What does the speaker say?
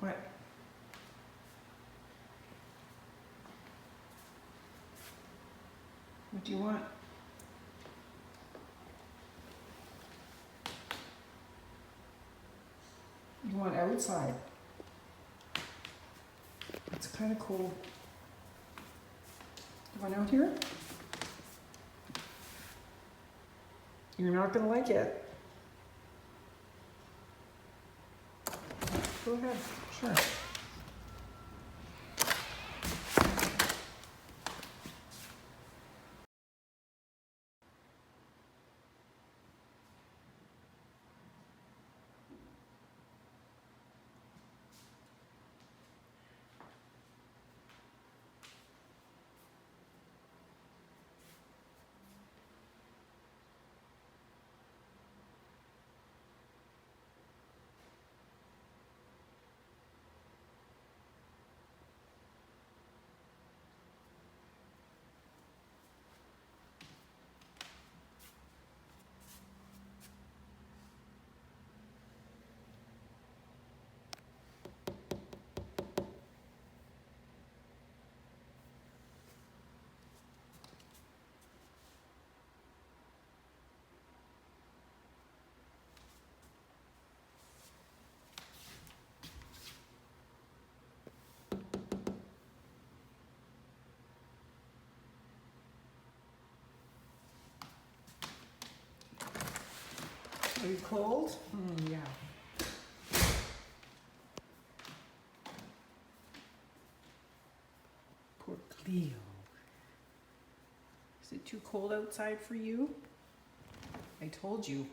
What? What do you want? You want outside. It's kind of cold. You want out here? You're not gonna like it. Go ahead, sure. Are you cold? Yeah. Poor Cleo. Is it too cold outside for you? I told you.